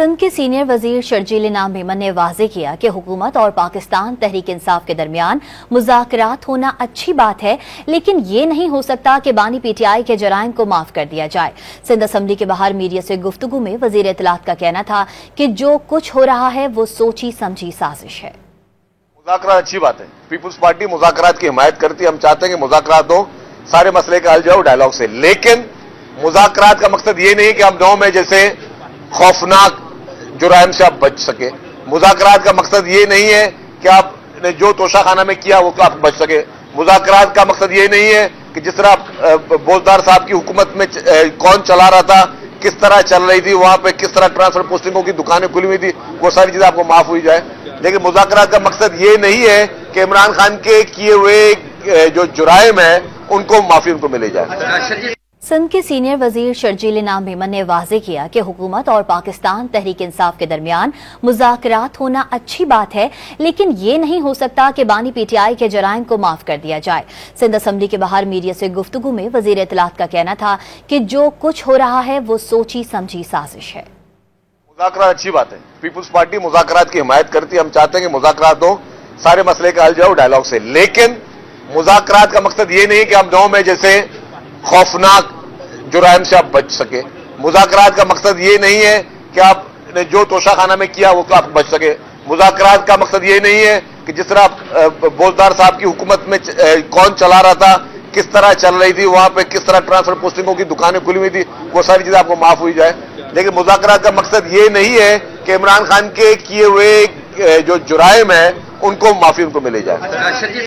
सिंध के सीनियर वजीर शर्जील इनाम मेमन ने वाज़ेह किया कि हुकूमत और पाकिस्तान तहरीक इंसाफ के दरमियान मुज़ाकरात होना अच्छी बात है, लेकिन ये नहीं हो सकता कि बानी पीटीआई के जराइम को माफ कर दिया जाए। सिंध असम्बली के बाहर मीडिया से गुफ्तगू में वजीर इत्तलात का कहना था कि जो कुछ हो रहा है वो सोची समझी साजिश है। मुज़ाकरात अच्छी बात है। पीपुल्स पार्टी मुज़ाकरात की हिमायत करती है। हम चाहते हैं कि मुज़ाकरात हो, सारे मसले का हल जाओ डायलॉग से। लेकिन मुज़ाकरात का मकसद ये नहीं कि हम 9 मई जैसे खौफनाक जुराइम से आप बच सके। मुज़ाकरात का मकसद ये नहीं है कि आपने जो तोशाखाना में किया वो आप बच सके। मुज़ाकरात का मकसद ये नहीं है कि जिस तरह बोलदार साहब की हुकूमत में कौन चला रहा था, किस तरह चल रही थी, वहां पे किस तरह ट्रांसफर पोस्टिंगों की दुकानें खुली हुई थी, वो सारी चीजें आपको माफ हुई जाए। लेकिन मुज़ाकरात का मकसद ये नहीं है कि इमरान खान के किए हुए जो जुराइम है उनको माफी उनको मिले जाए। सिंध के सीनियर वजीर शर्जील इनाम मेमन ने वाज़ेह किया कि हुकूमत और पाकिस्तान तहरीक इंसाफ के दरमियान मुज़ाकरात होना अच्छी बात है, लेकिन ये नहीं हो सकता कि बानी पीटीआई के जराइम को माफ कर दिया जाए। सिंध असम्बली के बाहर मीडिया से गुफ्तगू में वजीर इत्तलात का कहना था कि जो कुछ हो रहा है वो सोची समझी साजिश है। मुज़ाकरात अच्छी बात है। पीपुल्स पार्टी मुज़ाकरात की हिमायत करती है। हम चाहते हैं कि मुज़ाकरात हो, सारे मसले का हल जाओ डायलॉग से। लेकिन मुज़ाकरात का मकसद ये नहीं कि हम 9 मई जैसे खौफनाक जुराइम से आप बच सके। मुज़ाकरात का मकसद ये नहीं है कि आपने जो तोशाखाना में किया वो आप बच सके। मुज़ाकरात का मकसद ये नहीं है कि जिस तरह बोलदार साहब की हुकूमत में कौन चला रहा था, किस तरह चल रही थी, वहां पे किस तरह ट्रांसफर पोस्टिंगों की दुकानें खुली हुई थी, वो सारी चीजें आपको माफ हुई जाए। लेकिन मुज़ाकरात का मकसद ये नहीं है कि इमरान खान के किए हुए जो जुराइम है उनको माफी उनको मिले जाए।